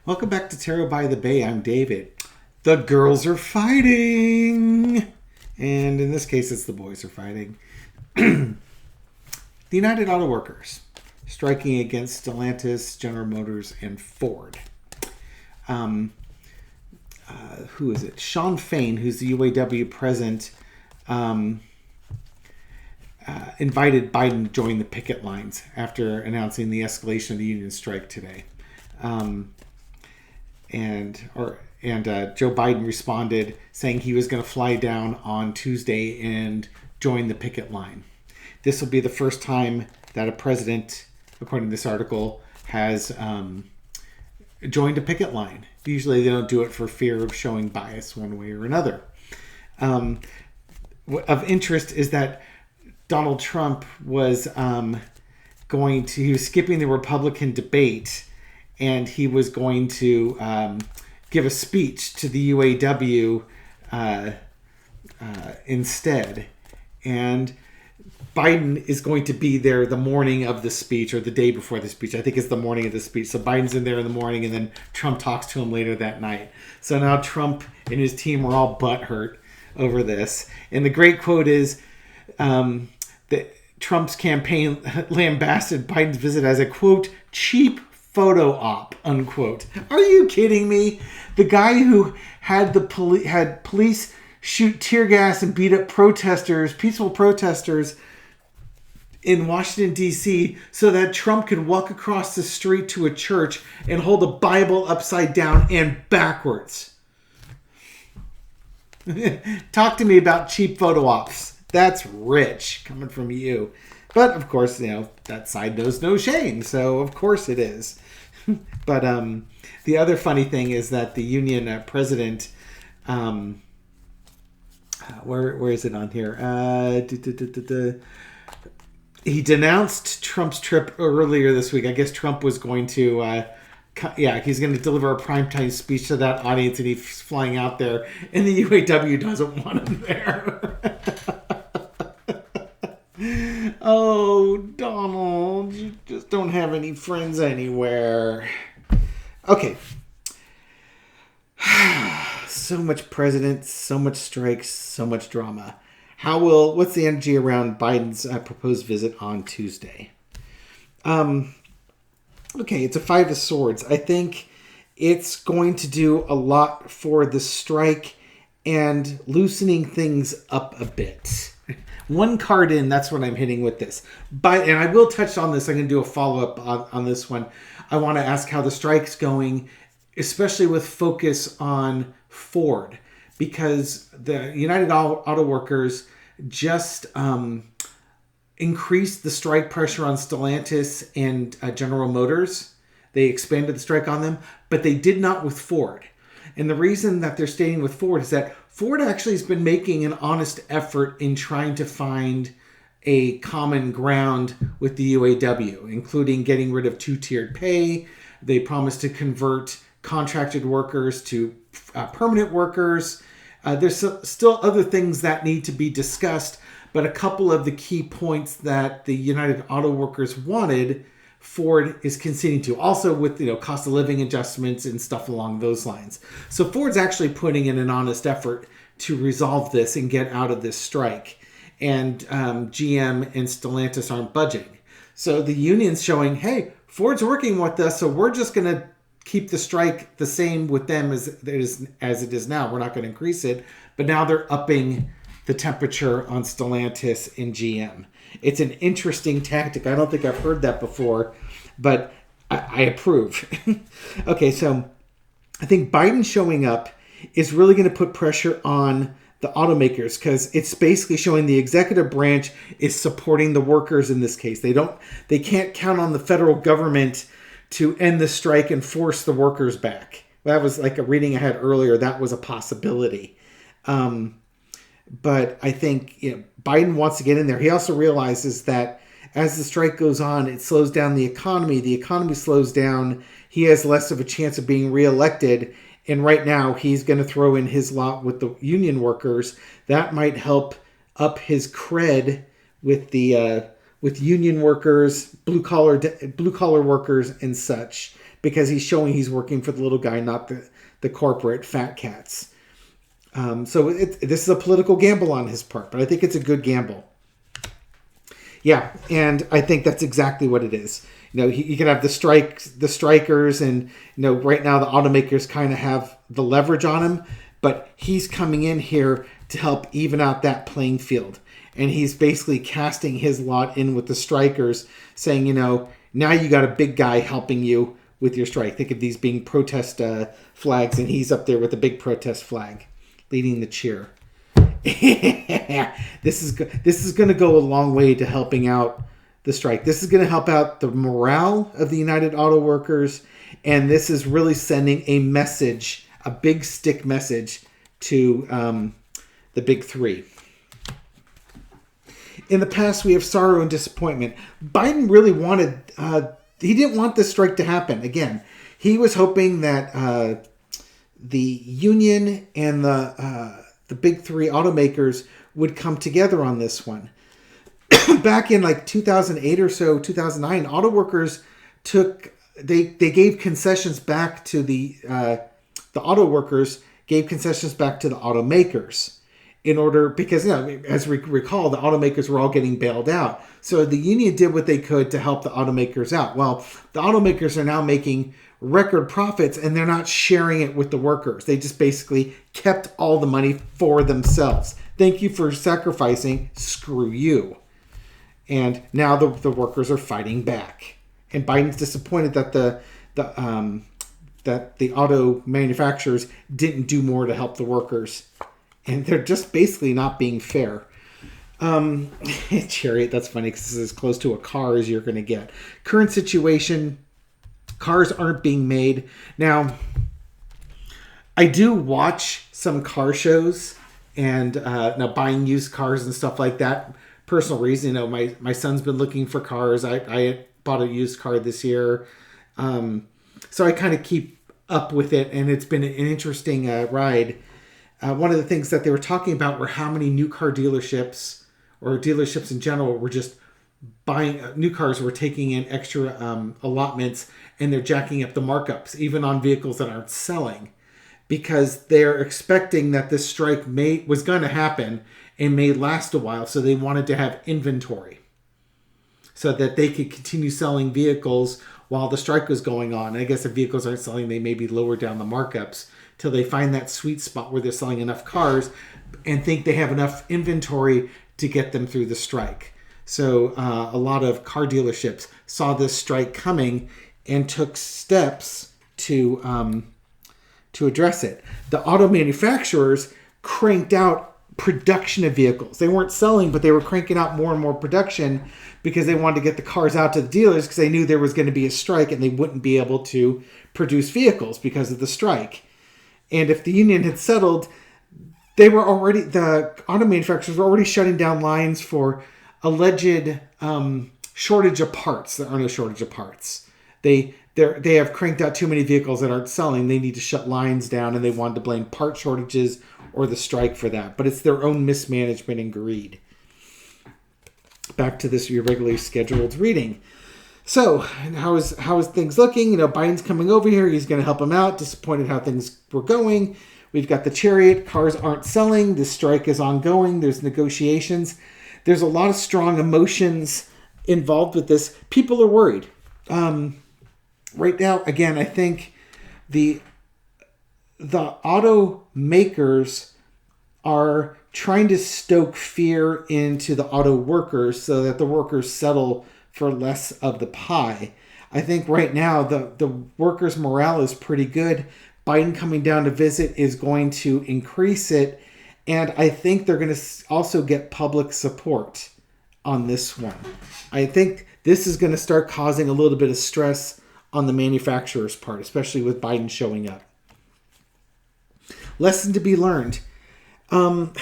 Welcome back to Tarot by the Bay. I'm David. The girls are fighting. And in this case, it's the boys are fighting. The United Auto Workers striking against Stellantis, General Motors, and Ford. Who is it? Sean Fain, who's the UAW president, invited Biden to join the picket lines after announcing the escalation of the union strike today. And Joe Biden responded saying he was going to fly down on Tuesday and join the picket line. This will be the first time that a president, according to this article, has joined a picket line. Usually they don't do it for fear of showing bias one way or another. Of interest is that Donald Trump was he was skipping the Republican debate, and he was going to give a speech to the UAW instead. And Biden is going to be there the morning of the speech or the day before the speech. I think it's the morning of the speech. So Biden's in there in the morning, and then Trump talks to him later that night. So now Trump and his team are all butthurt over this. And the great quote is that Trump's campaign lambasted Biden's visit as a, quote, cheap photo op, unquote. Are you kidding me? The guy who had police shoot tear gas and beat up peaceful protesters in Washington, D.C., so that Trump could walk across the street to a church and hold a Bible upside down and backwards. Talk to me about cheap photo ops. That's rich coming from you. But, of course, that side knows no shame, so of course it is. But the other funny thing is that the union president, where is it on here? He denounced Trump's trip earlier this week. I guess Trump was going to, he's going to deliver a primetime speech to that audience, and he's flying out there, and the UAW doesn't want him there. Oh, Donald, you just don't have any friends anywhere. Okay. So much president, so much strikes, so much drama. What's the energy around Biden's proposed visit on Tuesday? Okay, it's a Five of Swords. I think it's going to do a lot for the strike and loosening things up a bit. One card in, that's what I'm hitting with this. And I will touch on this. I'm going to do a follow-up on this one. I want to ask how the strike's going, especially with focus on Ford, because the United Auto Workers just increased the strike pressure on Stellantis and General Motors. They expanded the strike on them, but they did not with Ford. And the reason that they're staying with Ford is that Ford actually has been making an honest effort in trying to find a common ground with the UAW, including getting rid of two-tiered pay. They promised to convert contracted workers to permanent workers. There's still other things that need to be discussed, but a couple of the key points that the United Auto Workers wanted, Ford is conceding to. Also with cost of living adjustments and stuff along those lines. So Ford's actually putting in an honest effort to resolve this and get out of this strike. And GM and Stellantis aren't budging. So the union's showing, hey, Ford's working with us, so we're just going to keep the strike the same with them as it is now. We're not going to increase it. But now they're upping the temperature on Stellantis and GM. It's an interesting tactic. I don't think I've heard that before, but I approve. Okay, so I think Biden showing up is really going to put pressure on the automakers, because it's basically showing the executive branch is supporting the workers in this case. They can't count on the federal government to end the strike and force the workers back. That was like a reading I had earlier. That was a possibility. But I think Biden wants to get in there. He also realizes that as the strike goes on, it slows down the economy. The economy slows down. He has less of a chance of being reelected. And right now, he's going to throw in his lot with the union workers. That might help up his cred with the with union workers, blue collar workers, and such. because he's showing he's working for the little guy, not the corporate fat cats. So this is a political gamble on his part, but I think it's a good gamble. Yeah, and I think that's exactly what it is. You can have the strikers, and right now the automakers kind of have the leverage on him, but he's coming in here to help even out that playing field. And he's basically casting his lot in with the strikers, saying, now you got a big guy helping you with your strike. Think of these being protest flags, and he's up there with a big protest flag, leading the cheer. This is going to go a long way to helping out the strike. This is going to help out the morale of the United Auto Workers, and this is really sending a message, a big stick message to the big three. In the past, we have sorrow and disappointment. Biden really wanted, he didn't want this strike to happen. Again, he was hoping that the union and the big three automakers would come together on this one. Back in like 2008 or so, 2009, auto workers they gave concessions back to the auto workers gave concessions back to the automakers in order, because as we recall, the automakers were all getting bailed out. So the union did what they could to help the automakers out. Well, the automakers are now making record profits, and they're not sharing it with the workers. They just basically kept all the money for themselves. Thank you for sacrificing. Screw you. And now the workers are fighting back. And Biden's disappointed that the auto manufacturers didn't do more to help the workers. And they're just basically not being fair. Chariot, that's funny because this is as close to a car as you're going to get. Current situation, cars aren't being made. Now, I do watch some car shows and now buying used cars and stuff like that. Personal reason, my son's been looking for cars. I bought a used car this year. So I kind of keep up with it, and it's been an interesting ride. One of the things that they were talking about were how many new car dealerships or dealerships in general were just buying new cars, were taking in extra allotments, and they're jacking up the markups, even on vehicles that aren't selling, because they're expecting that this strike was going to happen and may last a while. So they wanted to have inventory so that they could continue selling vehicles while the strike was going on. And I guess if vehicles aren't selling, they maybe lower down the markups till they find that sweet spot where they're selling enough cars and think they have enough inventory to get them through the strike. So a lot of car dealerships saw this strike coming and took steps to address it. The auto manufacturers cranked out production of vehicles. They weren't selling, but they were cranking out more and more production because they wanted to get the cars out to the dealers, because they knew there was going to be a strike and they wouldn't be able to produce vehicles because of the strike. And if the union had settled, the auto manufacturers were already shutting down lines for alleged shortage of parts. There are no shortage of parts. They have cranked out too many vehicles that aren't selling. They need to shut lines down, and they wanted to blame part shortages or the strike for that. But it's their own mismanagement and greed. Back to your regularly scheduled reading. So, how is things looking? Biden's coming over here. He's going to help him out. Disappointed how things were going. We've got the chariot. Cars aren't selling. The strike is ongoing. There's negotiations. There's a lot of strong emotions involved with this. People are worried. Right now, again, I think the automakers are trying to stoke fear into the auto workers so that the workers settle for less of the pie. I think right now the workers' morale is pretty good. Biden coming down to visit is going to increase it, and I think they're going to also get public support on this one. I think this is going to start causing a little bit of stress on the manufacturer's part, especially with Biden showing up. Lesson to be learned. Biden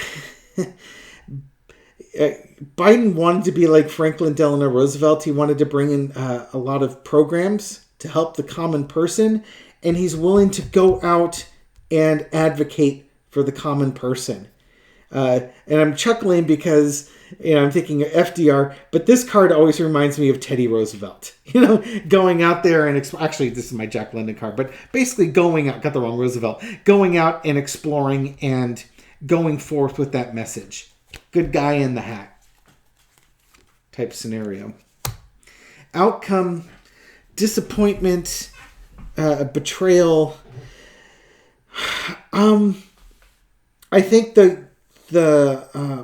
wanted to be like Franklin Delano Roosevelt. He wanted to bring in a lot of programs to help the common person, and he's willing to go out and advocate for the common person. And I'm chuckling because I'm thinking of FDR, but this card always reminds me of Teddy Roosevelt. Going out there and actually, this is my Jack London card, but basically going out. Got the wrong Roosevelt. Going out and exploring and going forth with that message. Good guy in the hat type scenario. Outcome, disappointment, betrayal. I think the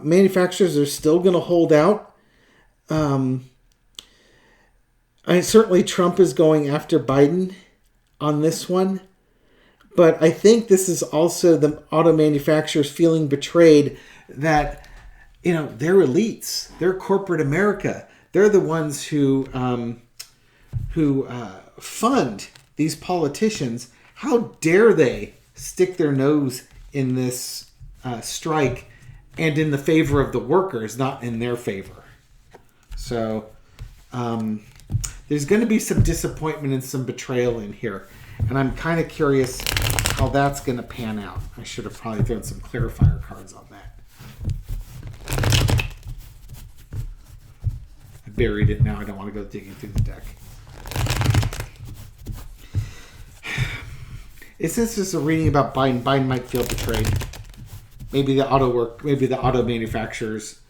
manufacturers are still going to hold out. Certainly Trump is going after Biden on this one. But I think this is also the auto manufacturers feeling betrayed that, they're elites. They're corporate America. They're the ones who fund these politicians. How dare they stick their nose in this strike and in the favor of the workers, not in their favor. So there's going to be some disappointment and some betrayal in here. And I'm kind of curious how that's going to pan out. I should have probably thrown some clarifier cards on that. I buried it now. I don't want to go digging through the deck. Since this is a reading about Biden, Biden might feel betrayed. Maybe the auto manufacturers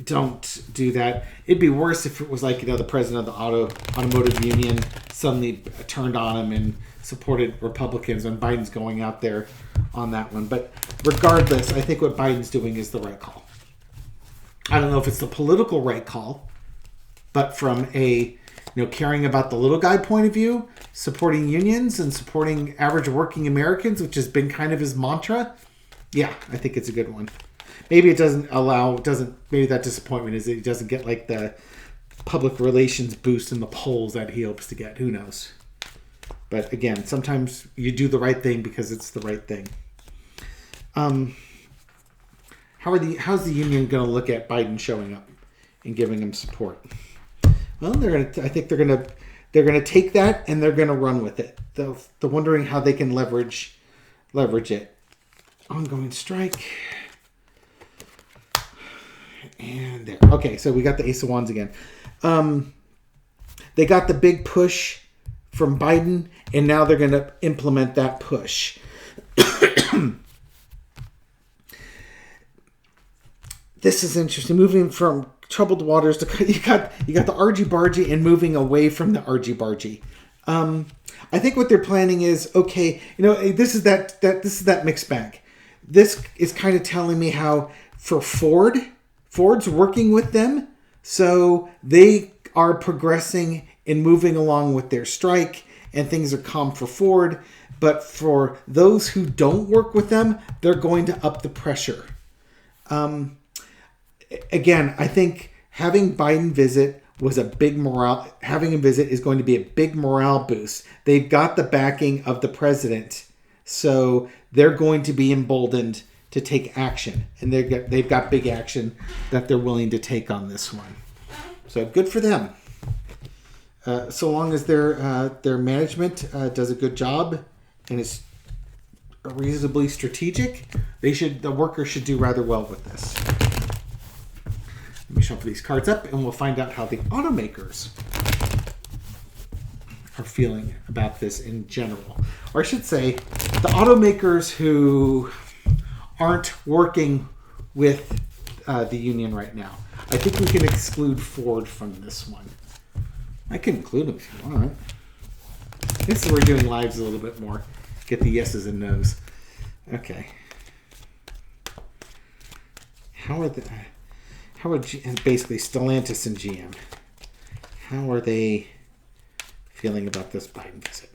don't do that. It'd be worse if it was like, the president of the automotive union suddenly turned on him and supported Republicans when Biden's going out there on that one. But regardless, I think what Biden's doing is the right call. I don't know if it's the political right call, but from a caring about the little guy point of view, supporting unions and supporting average working Americans, which has been kind of his mantra. Yeah, I think it's a good one. Maybe maybe that disappointment is that he doesn't get like the public relations boost in the polls that he hopes to get. Who knows? But again, sometimes you do the right thing because it's the right thing. How's the union going to look at Biden showing up and giving him support? Well, I think they're gonna take that and they're gonna run with it. They're wondering how they can leverage it. Ongoing strike. And there. Okay, so we got the Ace of Wands again. They got the big push from Biden, and now they're gonna implement that push. This is interesting. Moving from troubled waters to you got the argy-bargy and moving away from the argy-bargy. I think what they're planning is, okay, this is that mixed bag. This is kind of telling me how for Ford's working with them, so they are progressing and moving along with their strike, and things are calm for Ford. But for those who don't work with them, they're going to up the pressure. Again, I think having Biden visit was a big morale. Having him visit is going to be a big morale boost. They've got the backing of the president, so they're going to be emboldened to take action, and they've got big action that they're willing to take on this one. So good for them. So long as their management does a good job and is reasonably strategic, the workers should do rather well with this. Let me shuffle these cards up and we'll find out how the automakers are feeling about this in general. Or I should say, the automakers who aren't working with the union right now. I think we can exclude Ford from this one. I can include them if you want. I guess we're doing lives a little bit more. Get the yeses and nos. Okay. Basically Stellantis and GM, how are they feeling about this Biden visit?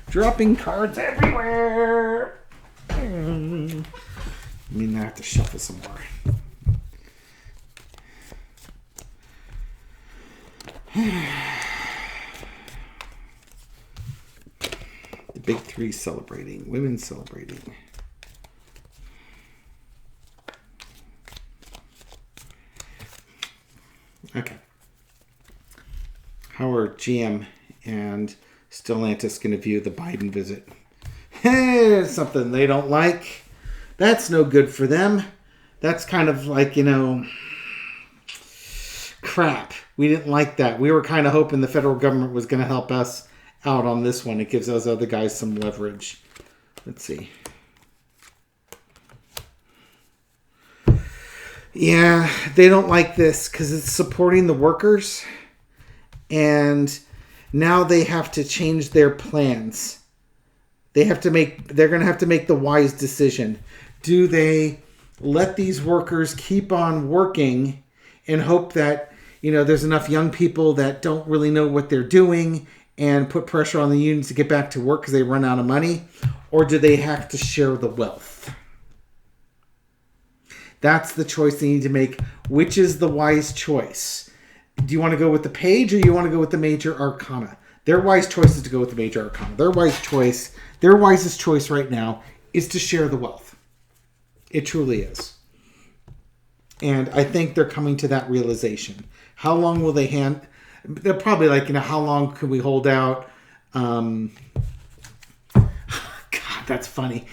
Dropping cards everywhere. I mean, I have to shuffle some more. The big three celebrating, women celebrating. Okay. How are GM and Stellantis going to view the Biden visit? Hey, It's something they don't like. That's no good for them. That's kind of like, crap. We didn't like that. We were kind of hoping the federal government was going to help us out on this one. It gives those other guys some leverage. Let's see. Yeah, they don't like this because it's supporting the workers. And now they have to change their plans. They're going to have to make the wise decision. Do they let these workers keep on working and hope that, there's enough young people that don't really know what they're doing and put pressure on the unions to get back to work because they run out of money? Or do they have to share the wealth? That's the choice they need to make. Which is the wise choice? Do you want to go with the page or you want to go with the major arcana? Their wise choice is to go with the major arcana. Their wisest choice right now is to share the wealth. It truly is. And I think they're coming to that realization. How long will they They're probably like, how long can we hold out? God, that's funny.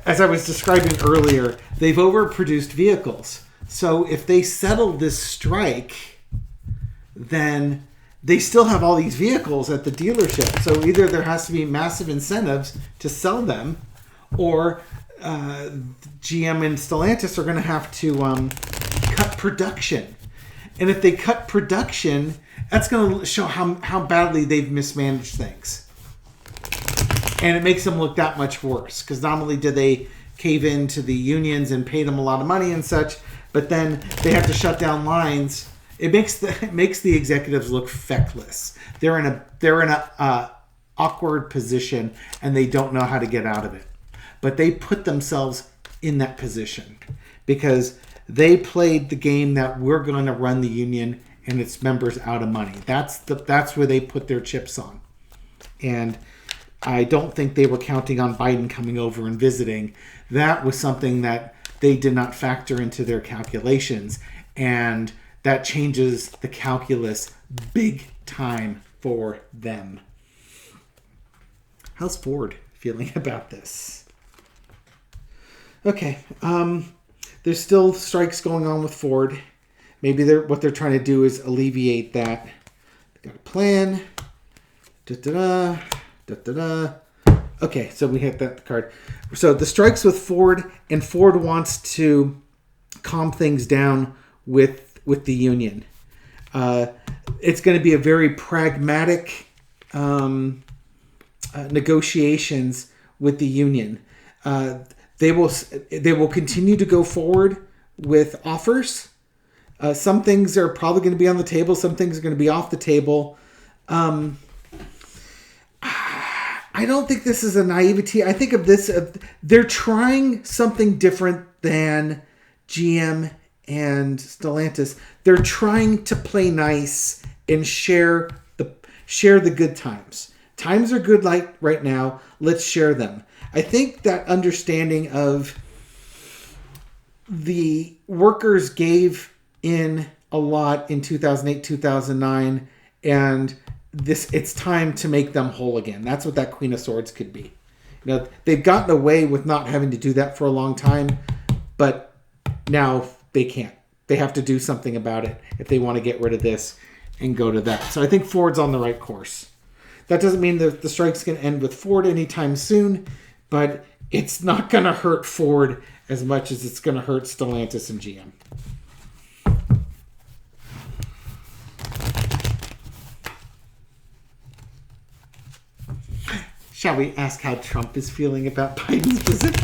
As I was describing earlier, they've overproduced vehicles. So if they settle this strike, then they still have all these vehicles at the dealership. So either there has to be massive incentives to sell them, or GM and Stellantis are going to have to cut production. And if they cut production, that's going to show how badly they've mismanaged things. And it makes them look that much worse. Because not only did they cave in to the unions and pay them a lot of money and such, but then they have to shut down lines. It makes the executives look feckless. They're in a awkward position and they don't know how to get out of it. But they put themselves in that position because they played the game that we're going to run the union and its members out of money. That's where they put their chips on. And I don't think they were counting on Biden coming over and visiting. That was something that they did not factor into their calculations. And that changes the calculus big time for them. How's Ford feeling about this? Okay. There's still strikes going on with Ford. Maybe what they're trying to do is alleviate that. They got a plan. Da-da-da. Da-da-da. Okay, so we hit that card. So the strikes with Ford, and Ford wants to calm things down with the union. It's going to be a very pragmatic negotiations with the union. They will continue to go forward with offers. Some things are probably going to be on the table. Some things are going to be off the table. I don't think this is a naivety. I think of this, they're trying something different than GM and Stellantis. They're trying to play nice and share the good times. Times are good right now. Let's share them. I think that understanding of the workers gave in a lot in 2008, 2009, and it's time to make them whole again. That's what that Queen of Swords could be. They've gotten away with not having to do that for a long time, but now they can't. They have to do something about it if they want to get rid of this and go to that. So I think Ford's on the right course. That doesn't mean that the strike's going to end with Ford anytime soon, but it's not going to hurt Ford as much as it's going to hurt Stellantis and GM. Shall we ask how Trump is feeling about Biden's visit?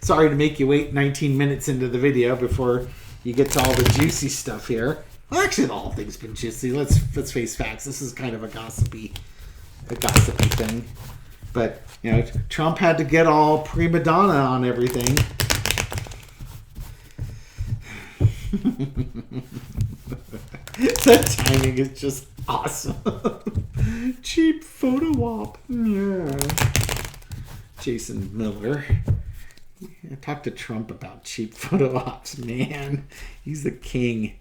Sorry to make you wait 19 minutes into the video before you get to all the juicy stuff here. Well, actually, the whole thing's been juicy. Let's face facts. This is kind of a gossipy thing. But, Trump had to get all prima donna on everything. That timing is just awesome. Cheap photo op. Yeah. Jason Miller. I talked to Trump about cheap photo ops, man. He's the king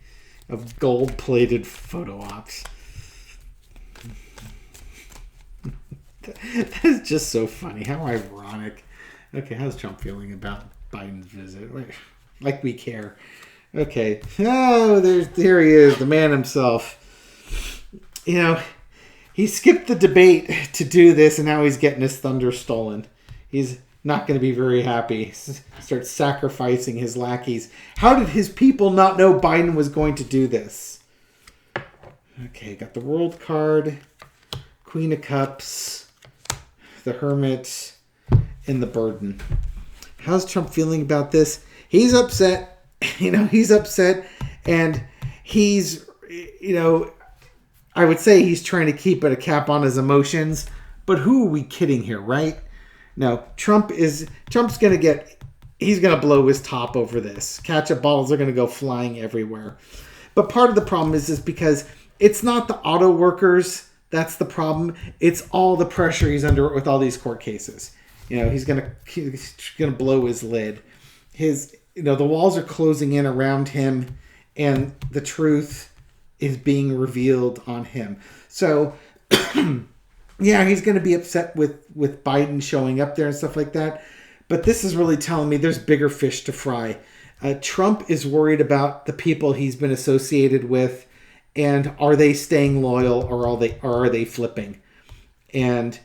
of gold-plated photo ops. That is just so funny. How ironic. Okay, how's Trump feeling about Biden's visit? Like we care. Okay. Oh, there he is, the man himself. You know, he skipped the debate to do this, and now he's getting his thunder stolen. He's not going to be very happy. Starts sacrificing his lackeys. How did his people not know Biden was going to do this? Okay, got the World card, Queen of Cups, the Hermit, and the Burden. How's Trump feeling about this? He's upset. He's upset, and he's, I would say he's trying to keep a cap on his emotions, but who are we kidding here, right? No, Trump's going to he's going to blow his top over this. Ketchup bottles are going to go flying everywhere. But part of the problem is because it's not the auto workers that's the problem. It's all the pressure he's under with all these court cases. He's going to blow his lid. The walls are closing in around him, and the truth is being revealed on him. So, yeah, he's going to be upset with Biden showing up there and stuff like that. But this is really telling me there's bigger fish to fry. Trump is worried about the people he's been associated with, and are they staying loyal, or are they flipping? And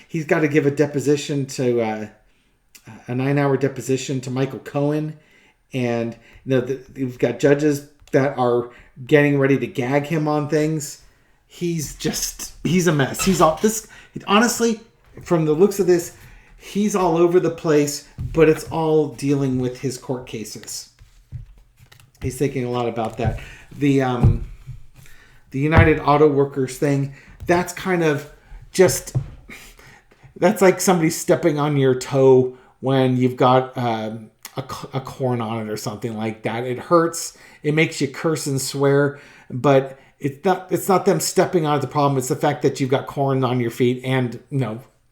he's got to give a deposition to a 9-hour deposition to Michael Cohen, and you've got judges that are getting ready to gag him on things. He's a mess. Honestly, from the looks of this, he's all over the place, but it's all dealing with his court cases. He's thinking a lot about that. The United Auto Workers thing, that's kind of that's like somebody stepping on your toe when you've got a corn on it or something like that. It hurts. It makes you curse and swear, but it's not them stepping on the problem. It's the fact that you've got corn on your feet and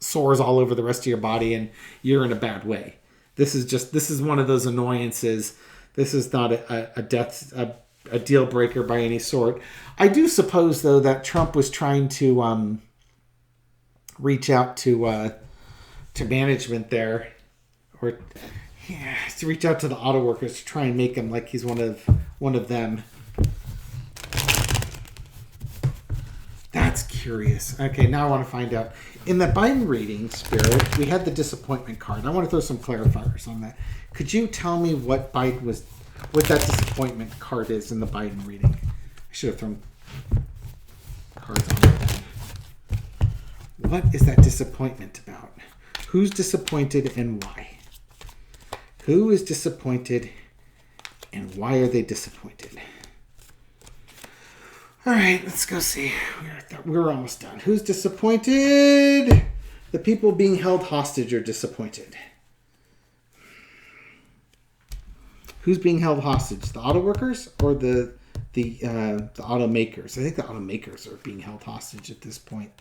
sores all over the rest of your body, and you're in a bad way. This is one of those annoyances. This is not a deal breaker by any sort. I do suppose, though, that Trump was trying to reach out to management there, or to reach out to the auto workers to try and make him like he's one of them. That's curious. Okay, now I want to find out. In the Biden reading, Spirit, we had the disappointment card. I want to throw some clarifiers on that. Could you tell me what that disappointment card is in the Biden reading? I should have thrown cards on that. What is that disappointment about? Who's disappointed and why? Who is disappointed and why are they disappointed? All right, let's go see. We're almost done. Who's disappointed? The people being held hostage are disappointed. Who's being held hostage? The auto workers or the automakers? I think the automakers are being held hostage at this point.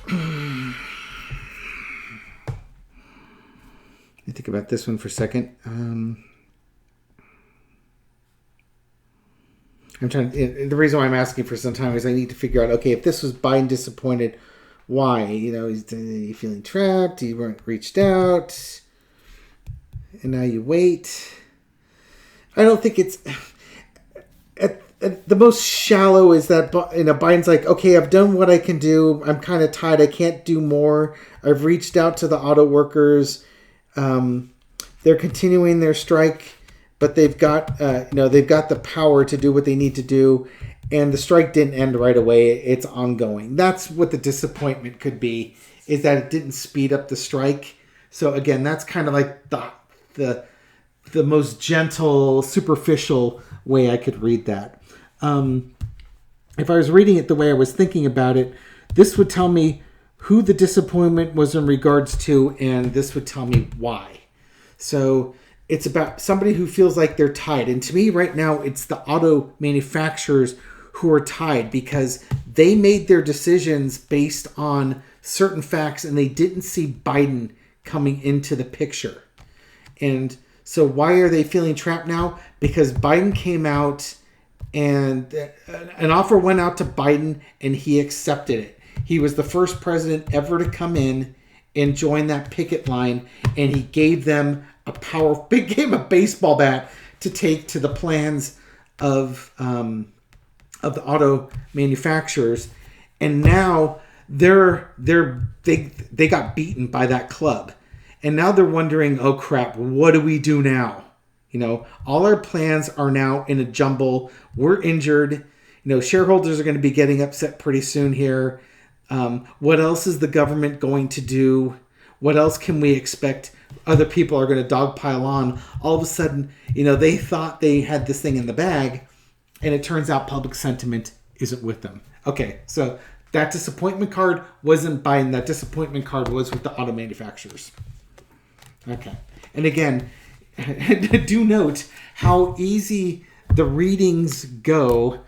Let me think about this one for a second. The reason why I'm asking for some time is I need to figure out, okay, if this was Biden disappointed, why? He's feeling trapped, you weren't reached out, and now you wait. I don't think it's... At the most shallow is that Biden's like, okay, I've done what I can do. I'm kind of tired. I can't do more. I've reached out to the auto workers. They're continuing their strike, but they've got the power to do what they need to do, and the strike didn't end right away. It's ongoing. That's what the disappointment could be, is that it didn't speed up the strike. So again, that's kind of like the most gentle, superficial way I could read that. If I was reading it the way I was thinking about it, this would tell me who the disappointment was in regards to, and this would tell me why. So it's about somebody who feels like they're tied. And to me right now, it's the auto manufacturers who are tied because they made their decisions based on certain facts and they didn't see Biden coming into the picture. And So why are they feeling trapped now? Because Biden came out and an offer went out to Biden and he accepted it. He was the first president ever to come in and join that picket line, and he gave them gave him a baseball bat to take to the plans of the auto manufacturers. And now they got beaten by that club. And now they're wondering, oh crap, what do we do now? You know, all our plans are now in a jumble. We're injured. You know, shareholders are going to be getting upset pretty soon here. What else is the government going to do? What else can we expect? Other people are going to dogpile on. All of a sudden, you know, they thought they had this thing in the bag, and it turns out public sentiment isn't with them. Okay, so that disappointment card wasn't Biden. That disappointment card was with the auto manufacturers. Okay, and again, do note how easy the readings go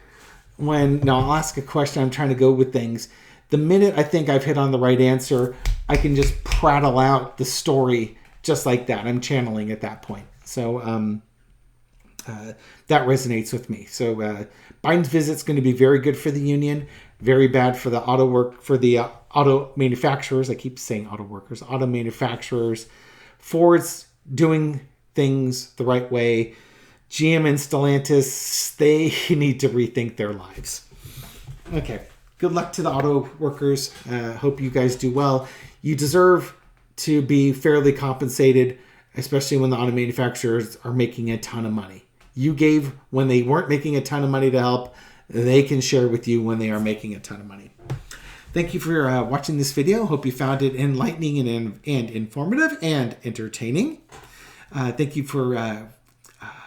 when, now I'll ask a question, I'm trying to go with things. The minute I think I've hit on the right answer, I can just prattle out the story just like that. I'm channeling at that point. So that resonates with me. So Biden's visit's going to be very good for the union, very bad for the auto manufacturers. I keep saying auto workers, auto manufacturers. Ford's doing things the right way. GM and Stellantis, they need to rethink their lives. Okay. Good luck to the auto workers. Hope you guys do well. You deserve to be fairly compensated, especially when the auto manufacturers are making a ton of money. You gave when they weren't making a ton of money to help. They can share with you when they are making a ton of money. Thank you for watching this video. Hope you found it enlightening and informative and entertaining. Thank you for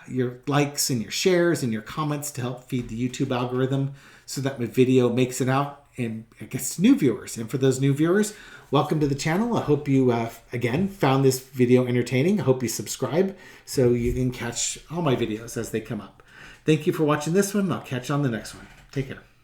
your likes and your shares and your comments to help feed the YouTube algorithm so that my video makes it out and it gets new viewers. And for those new viewers, welcome to the channel. I hope you, again, found this video entertaining. I hope you subscribe so you can catch all my videos as they come up. Thank you for watching this one. I'll catch you on the next one. Take care.